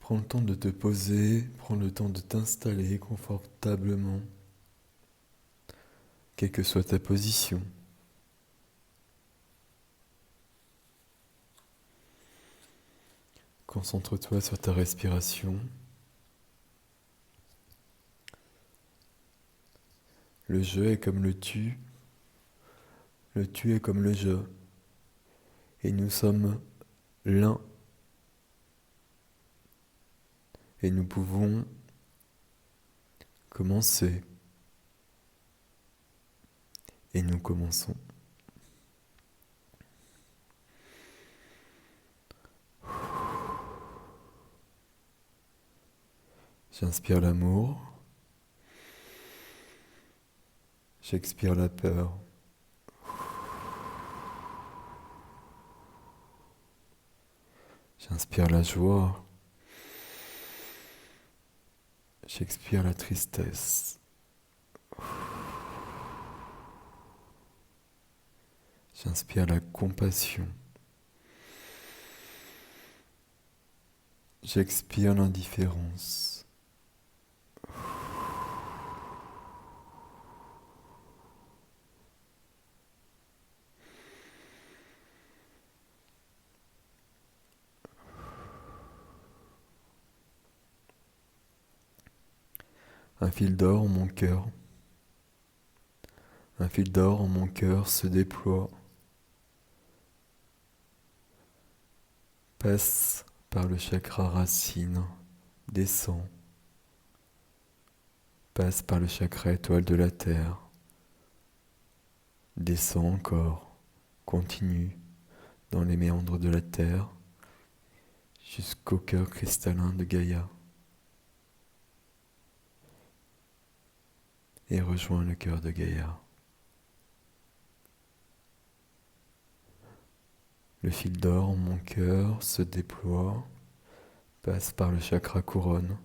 Prends le temps de te poser, prends le temps de t'installer confortablement, quelle que soit ta position. Concentre-toi sur ta respiration. Le je est comme le tu est comme le je. Et nous sommes l'un. Et nous pouvons commencer. Et nous commençons. J'inspire l'amour. J'expire la peur. J'inspire la joie. J'expire la tristesse. J'inspire la compassion. J'expire l'indifférence. Un fil d'or en mon cœur. Un fil d'or en mon cœur se déploie, passe par le chakra racine, descend, passe par le chakra étoile de la terre, descend encore, continue dans les méandres de la terre jusqu'au cœur cristallin de Gaïa et rejoint le cœur de Gaïa. Le fil d'or en mon cœur se déploie, passe par le chakra couronne,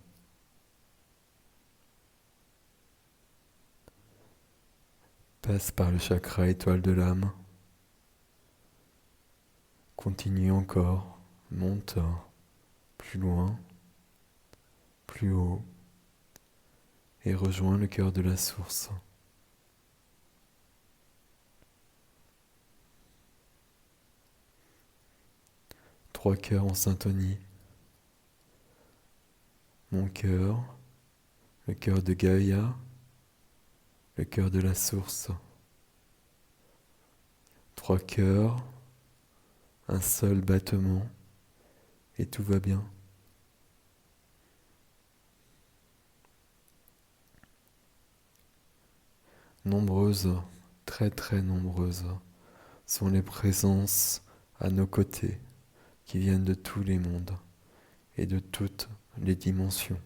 passe par le chakra étoile de l'âme, continue encore, monte plus loin, plus haut, et rejoins le cœur de la source. Trois cœurs en syntonie. Mon cœur, le cœur de Gaïa, le cœur de la source. Trois cœurs, un seul battement, et tout va bien. Nombreuses, très très nombreuses, sont les présences à nos côtés qui viennent de tous les mondes et de toutes les dimensions.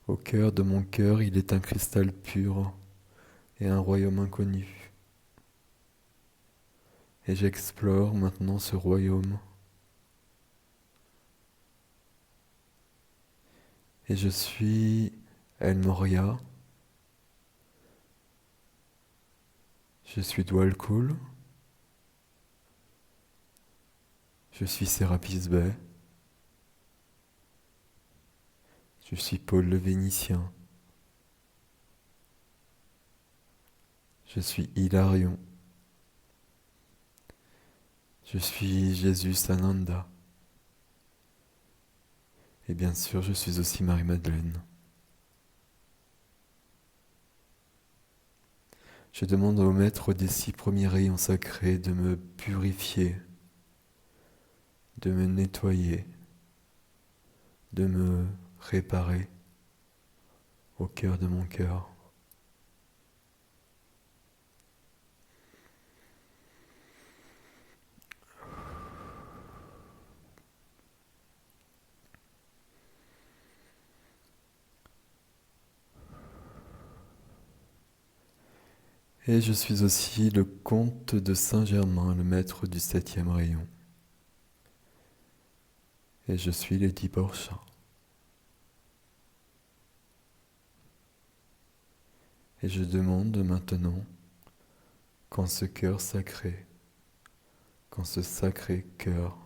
Au cœur de mon cœur, il est un cristal pur et un royaume inconnu. Et j'explore maintenant ce royaume. Et je suis El Moria. Je suis Dwalkul. Je suis Sérapis Bey. Je suis Paul le Vénitien. Je suis Hilarion. Je suis Jésus Sananda. Et bien sûr, je suis aussi Marie-Madeleine. Je demande au maître des 6 premiers rayons sacrés de me purifier, de me nettoyer, de me réparer au cœur de mon cœur. Et je suis aussi le comte de Saint-Germain, le maître du 7e rayon. Et je suis Lady Portia. Et je demande maintenant qu'en ce cœur sacré, qu'en ce sacré cœur,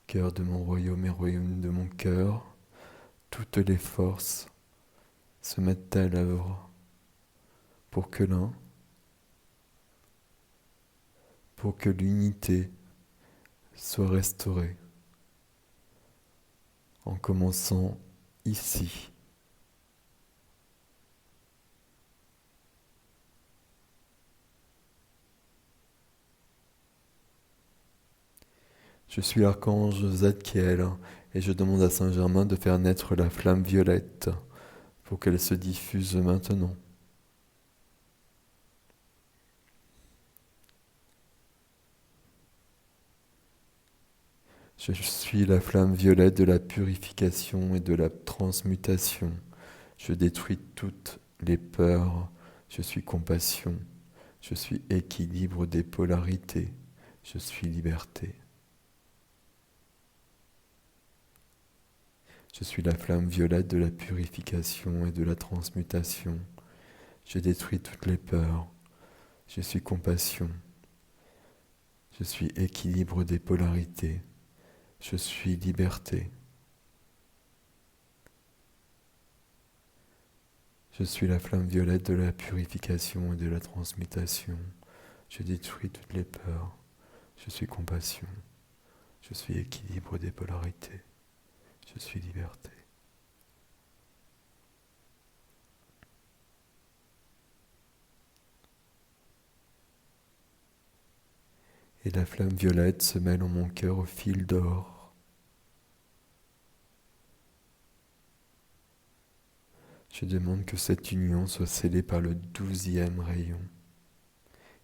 cœur de mon royaume et royaume de mon cœur, toutes les forces se mettent à l'œuvre pour que l'unité soit restaurée, en commençant ici. Je suis l'archange Zadkiel et je demande à Saint Germain de faire naître la flamme violette pour qu'elle se diffuse maintenant. Je suis la flamme violette de la purification et de la transmutation. Je détruis toutes les peurs. Je suis compassion. Je suis équilibre des polarités. Je suis liberté. Je suis la flamme violette de la purification et de la transmutation. Je détruis toutes les peurs. Je suis compassion. Je suis équilibre des polarités. Je suis liberté. Je suis la flamme violette de la purification et de la transmutation. Je détruis toutes les peurs. Je suis compassion. Je suis équilibre des polarités. Je suis liberté. Et la flamme violette se mêle en mon cœur au fil d'or. Je demande que cette union soit scellée par le 12e rayon.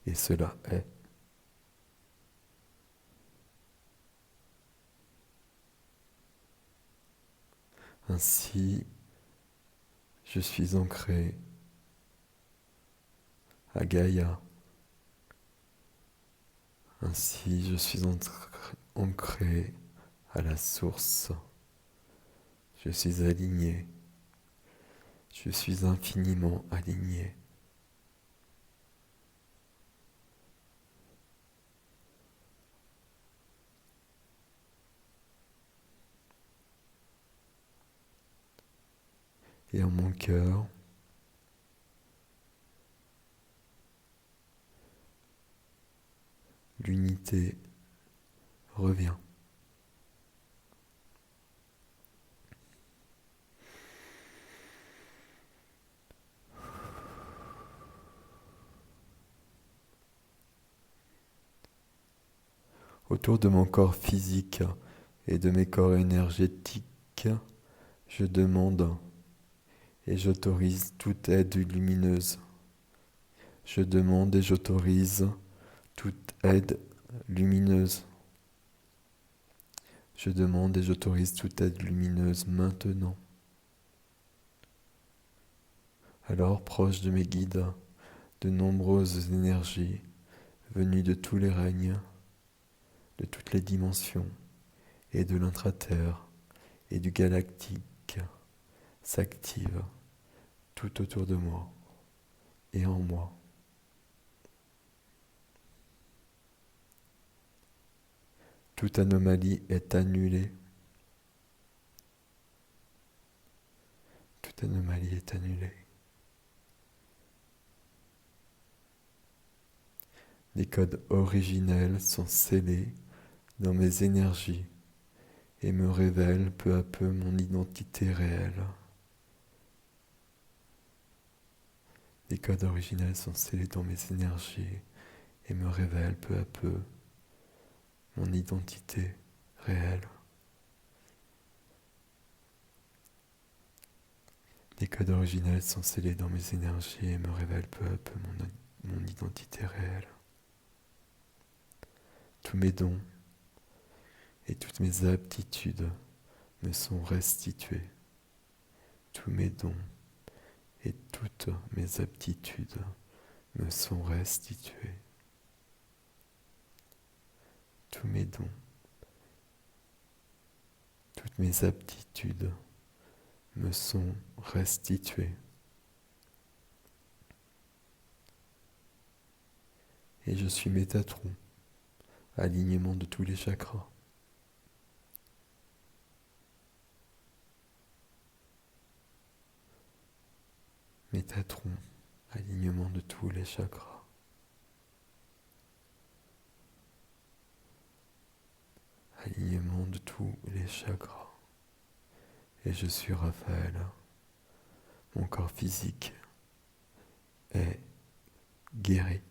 Et cela est. Ainsi, je suis ancré à Gaïa. Ainsi, je suis ancré à la source. Je suis aligné. Je suis infiniment aligné. Et en mon cœur, l'unité revient. Autour de mon corps physique et de mes corps énergétiques, je demande et j'autorise toute aide lumineuse. Je demande et j'autorise toute aide lumineuse. Je demande et j'autorise toute aide lumineuse maintenant. Alors, proche de mes guides, de nombreuses énergies venues de tous les règnes, de toutes les dimensions, et de l'intraterre et du galactique s'activent tout autour de moi et en moi. Toute anomalie est annulée. Toute anomalie est annulée. Les codes originels sont scellés dans mes énergies et me révèlent peu à peu mon identité réelle. Les codes originels sont scellés dans mes énergies et me révèlent peu à peu mon identité réelle. Les codes originels sont scellés dans mes énergies et me révèlent peu à peu mon identité réelle. Tous mes dons et toutes mes aptitudes me sont restitués. Tous mes dons et toutes mes aptitudes me sont restitués. Tous mes dons, toutes mes aptitudes me sont restitués. Et je suis Métatron, alignement de tous les chakras. Métatron, alignement de tous les chakras. Alignement de tous les chakras. Et je suis Raphaël. Mon corps physique est guéri.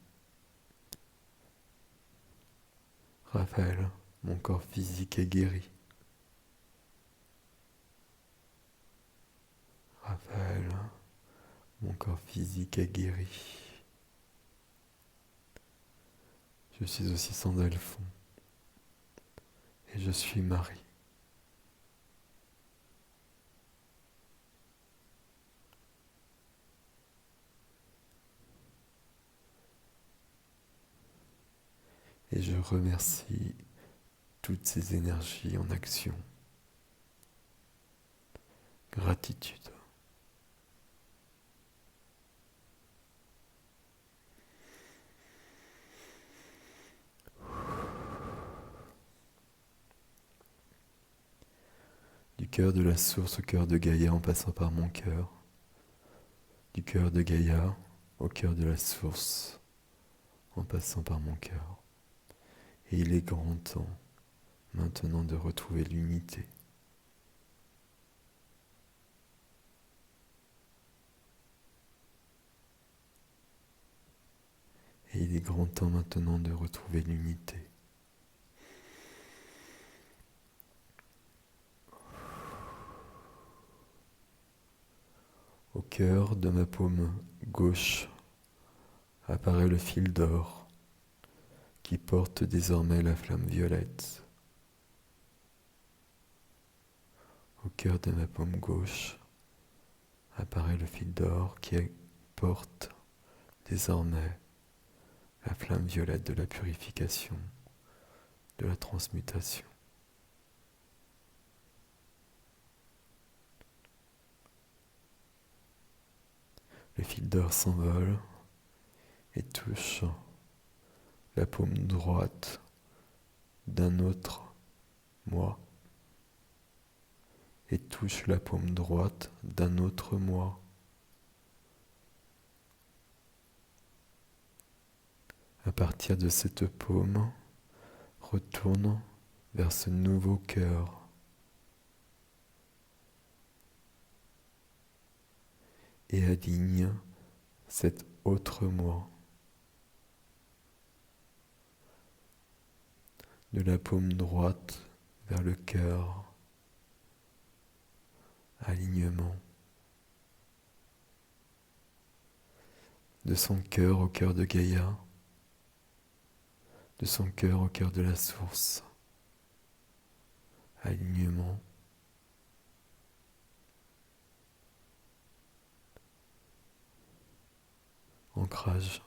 Raphaël, mon corps physique est guéri. Raphaël, mon corps physique est guéri. Je suis aussi Sandalphon. Et je suis Marie. Et je remercie toutes ces énergies en action. Gratitude. Du cœur de la source au cœur de Gaïa en passant par mon cœur. Du cœur de Gaïa au cœur de la source en passant par mon cœur. Et il est grand temps maintenant de retrouver l'unité. Et il est grand temps maintenant de retrouver l'unité. Au cœur de ma paume gauche apparaît le fil d'or qui porte désormais la flamme violette. Au cœur de ma paume gauche apparaît le fil d'or qui porte désormais la flamme violette de la purification, de la transmutation. Le fil d'or s'envole et touche la paume droite d'un autre moi et touche la paume droite d'un autre moi. À partir de cette paume, retourne vers ce nouveau cœur. Et aligne cet autre moi. De la paume droite vers le cœur. Alignement. De son cœur au cœur de Gaïa. De son cœur au cœur de la source. Alignement. Ancrage.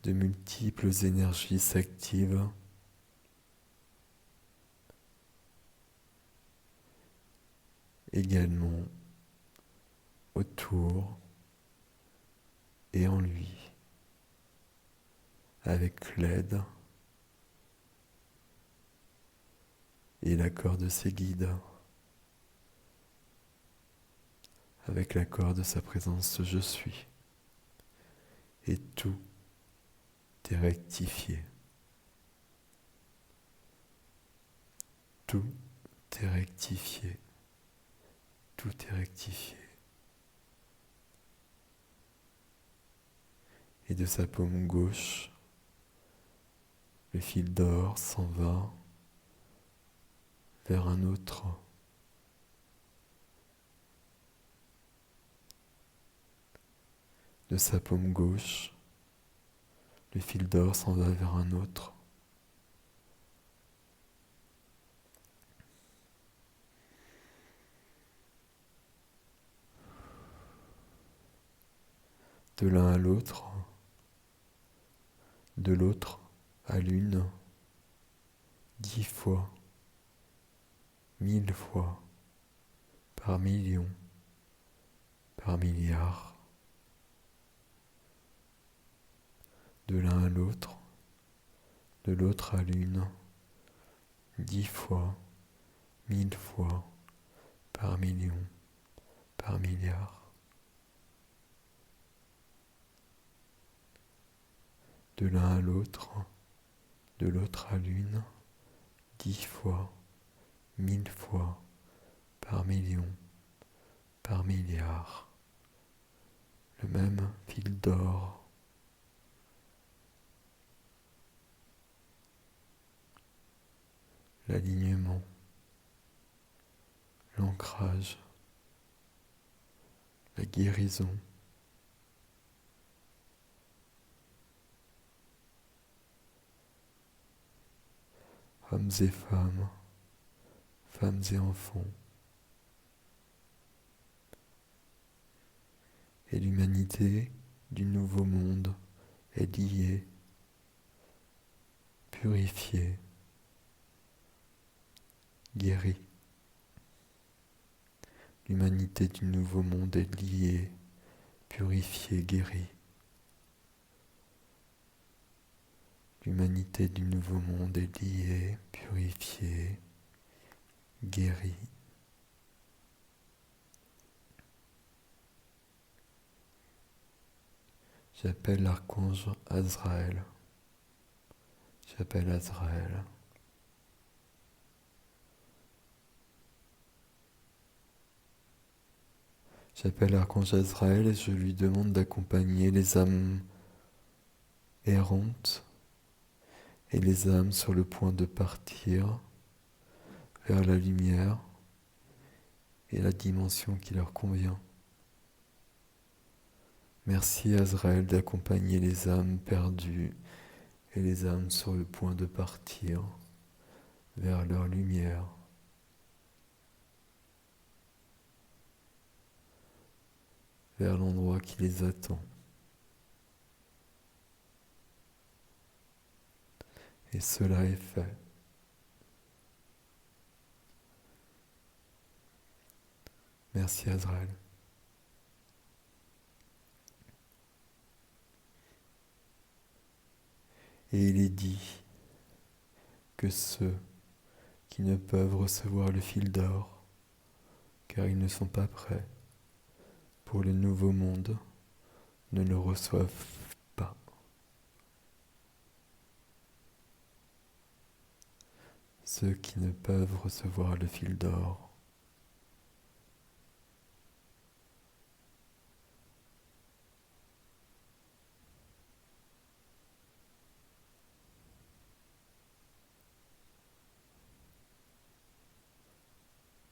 De multiples énergies s'activent également autour et en lui, avec l'aide et l'accord de ses guides, avec l'accord de sa présence je suis. Et tout est rectifié. Tout est rectifié. Tout est rectifié. Et de sa paume gauche, le fil d'or s'en va vers un autre. De sa paume gauche, le fil d'or s'en va vers un autre. De l'un à l'autre, de l'autre à l'une, 10 fois, 1000 fois, par millions, par milliards, de l'un à l'autre, de l'autre à l'une, 10 fois, 1000 fois, par million, par milliard, de l'un à l'autre, de l'autre à l'une, 10 fois, 1000 fois, par million, par milliard, le même fil d'or, l'alignement, l'ancrage, la guérison, hommes et femmes, femmes et enfants, et l'humanité du nouveau monde est liée, purifiée, guérie. L'humanité du nouveau monde est liée, purifiée, guérie. L'humanité du nouveau monde est liée, purifiée, guérie. J'appelle l'archange Azraël. J'appelle Azraël. J'appelle l'archange Azraël et je lui demande d'accompagner les âmes errantes et les âmes sur le point de partir vers la lumière et la dimension qui leur convient. Merci Azraël d'accompagner les âmes perdues et les âmes sur le point de partir vers leur lumière. Vers l'endroit qui les attend. Et cela est fait. Merci Azraël. Et il est dit que ceux qui ne peuvent recevoir le fil d'or, car ils ne sont pas prêts pour le nouveau monde, ne le reçoivent pas. Ceux qui ne peuvent recevoir le fil d'or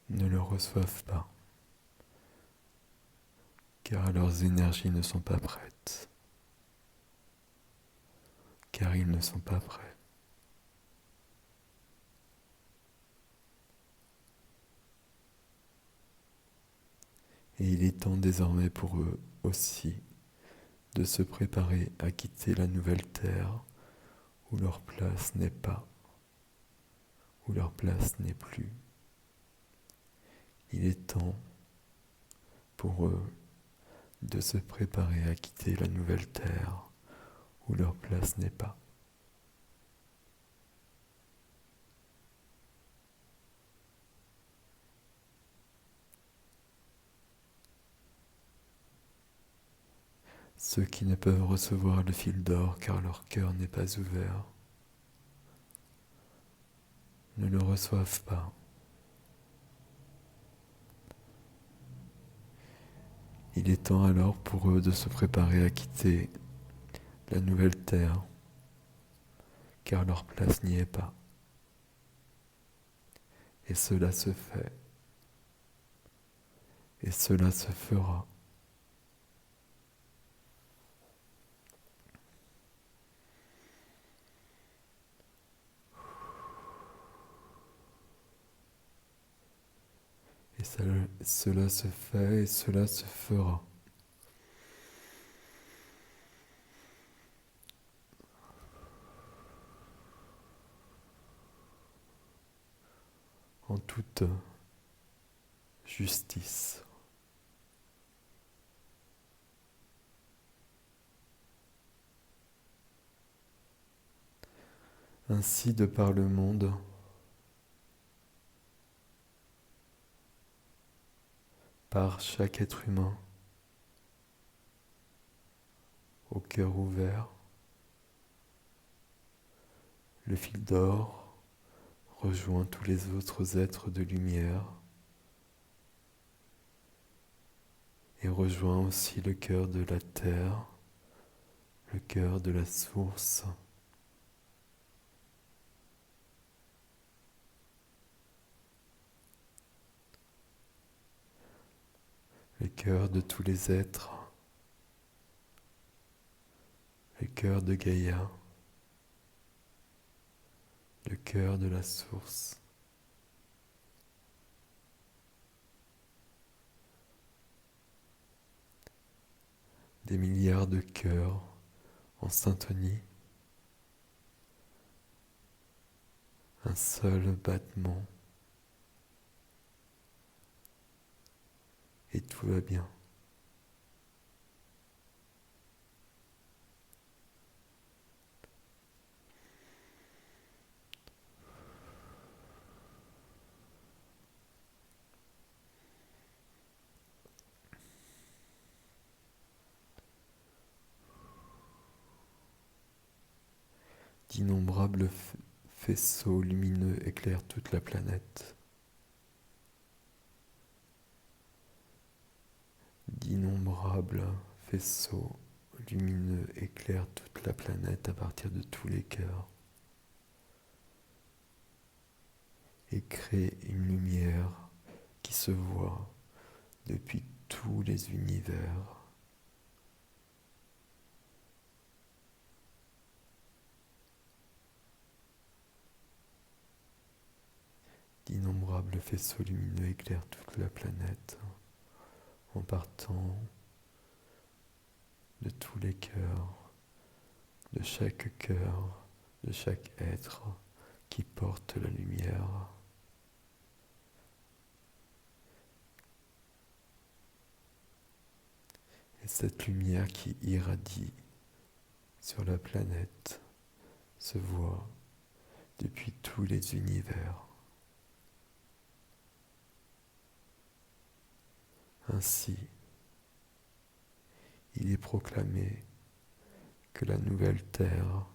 ne le reçoivent pas, car leurs énergies ne sont pas prêtes, car ils ne sont pas prêts. Et il est temps désormais pour eux aussi de se préparer à quitter la nouvelle terre où leur place n'est pas, où leur place n'est plus. Il est temps pour eux de se préparer à quitter la nouvelle terre où leur place n'est pas. Ceux qui ne peuvent recevoir le fil d'or car leur cœur n'est pas ouvert ne le reçoivent pas. Il est temps alors pour eux de se préparer à quitter la nouvelle terre car leur place n'y est pas. Et cela se fait. Et cela se fera. Et cela se fait et cela se fera. En toute justice. Ainsi, de par le monde, par chaque être humain, au cœur ouvert, le fil d'or rejoint tous les autres êtres de lumière et rejoint aussi le cœur de la terre, le cœur de la source, le cœur de tous les êtres, le cœur de Gaïa, le cœur de la source. Des milliards de cœurs en syntonie, un seul battement, et tout va bien. D'innombrables faisceaux lumineux éclairent toute la planète. D'innombrables faisceaux lumineux éclairent toute la planète à partir de tous les cœurs et créent une lumière qui se voit depuis tous les univers. D'innombrables faisceaux lumineux éclairent toute la planète en partant de tous les cœurs, de chaque cœur, de chaque être qui porte la lumière. Et cette lumière qui irradie sur la planète se voit depuis tous les univers. Ainsi, il est proclamé que la nouvelle Terre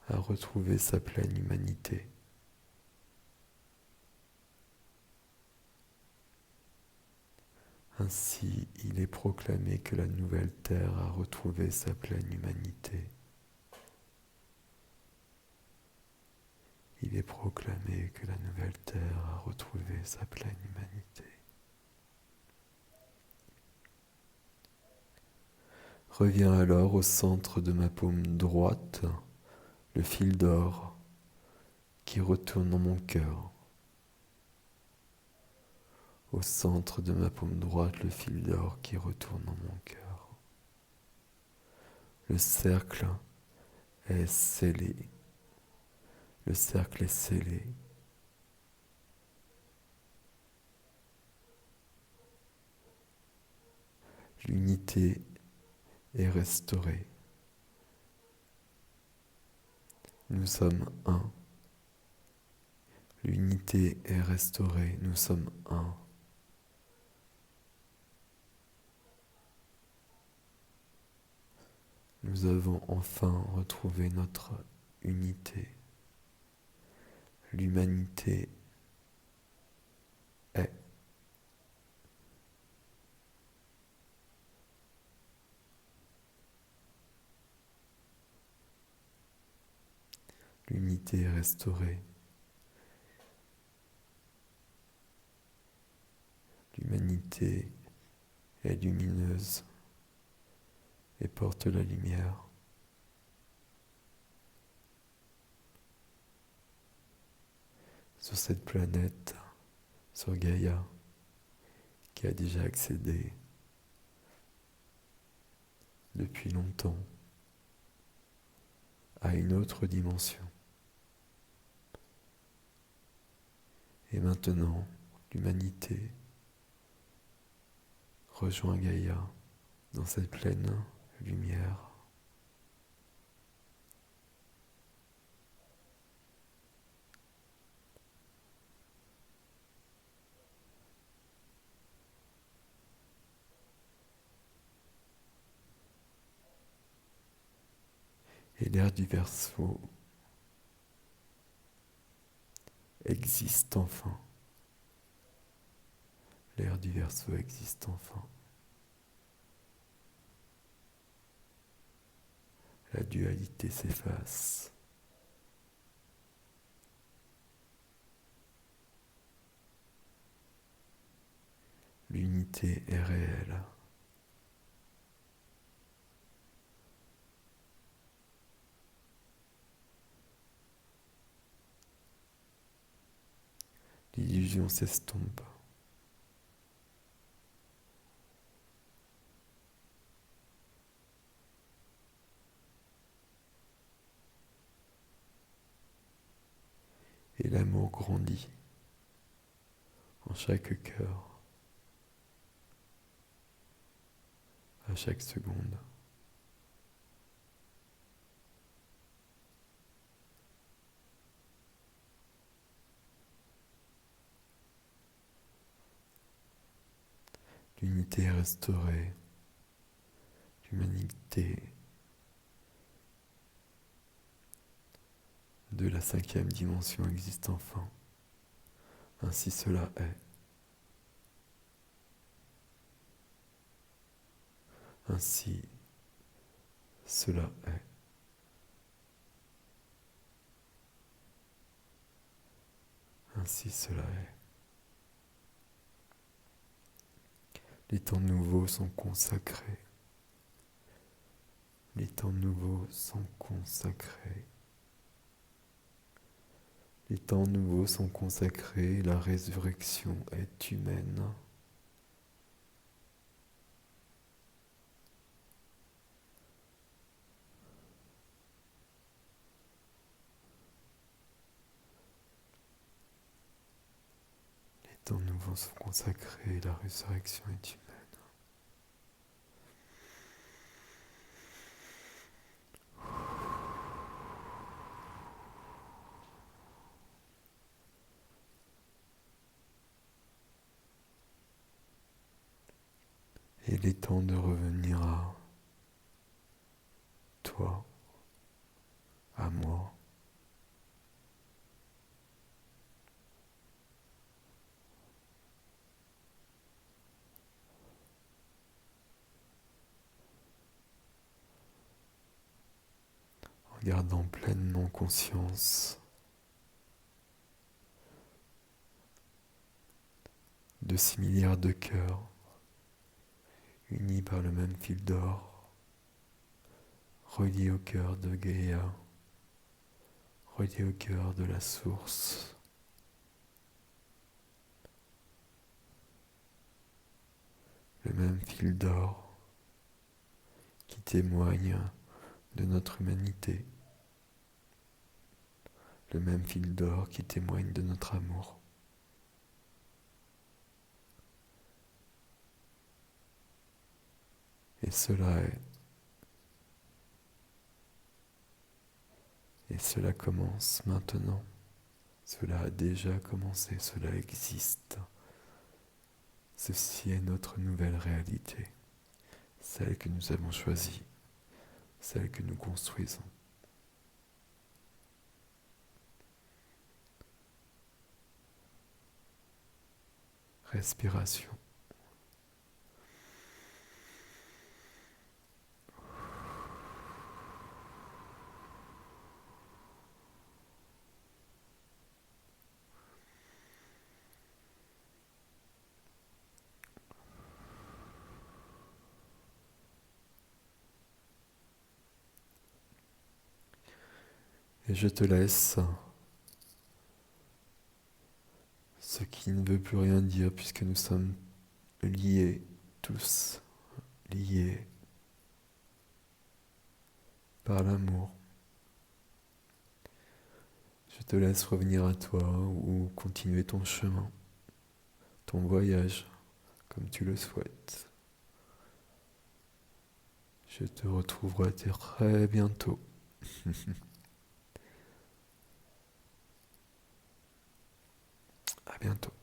a retrouvé sa pleine humanité. Ainsi, il est proclamé que la nouvelle Terre a retrouvé sa pleine humanité. Il est proclamé que la nouvelle Terre a retrouvé sa pleine humanité. Revient alors au centre de ma paume droite le fil d'or qui retourne dans mon cœur. Au centre de ma paume droite, le fil d'or qui retourne dans mon cœur. Le cercle est scellé. Le cercle est scellé. L'unité est restaurée. Nous sommes un. L'unité est restaurée. Nous sommes un. Nous avons enfin retrouvé notre unité. L'humanité est. L'unité est restaurée. L'humanité est lumineuse et porte la lumière. Sur cette planète, sur Gaïa, qui a déjà accédé depuis longtemps à une autre dimension. Et maintenant, l'humanité Rejoins Gaïa dans cette pleine lumière. Et l'air du Verseau existe enfin. L'air du Verseau existe enfin. La dualité s'efface. L'unité est réelle. L'illusion s'estompe. Et l'amour grandit en chaque cœur, à chaque seconde. L'unité est restaurée, l'humanité de la 5e dimension existe enfin. Ainsi cela est. Ainsi cela est. Ainsi cela est. Les temps nouveaux sont consacrés. Les temps nouveaux sont consacrés. Les temps nouveaux sont consacrés, la résurrection est humaine. Les temps nouveaux sont consacrés, la résurrection est humaine. Et il est temps de revenir à toi, à moi. En gardant pleinement conscience de 6 milliards de cœurs unis par le même fil d'or, reliés au cœur de Gaïa, reliés au cœur de la source. Le même fil d'or qui témoigne de notre humanité, le même fil d'or qui témoigne de notre amour. Et cela est. Et cela commence maintenant. Cela a déjà commencé, cela existe. Ceci est notre nouvelle réalité, celle que nous avons choisie, celle que nous construisons. Respiration. Et je te laisse, ce qui ne veut plus rien dire puisque nous sommes liés, tous liés par l'amour. Je te laisse revenir à toi ou continuer ton chemin, ton voyage, comme tu le souhaites. Je te retrouverai très bientôt. À bientôt.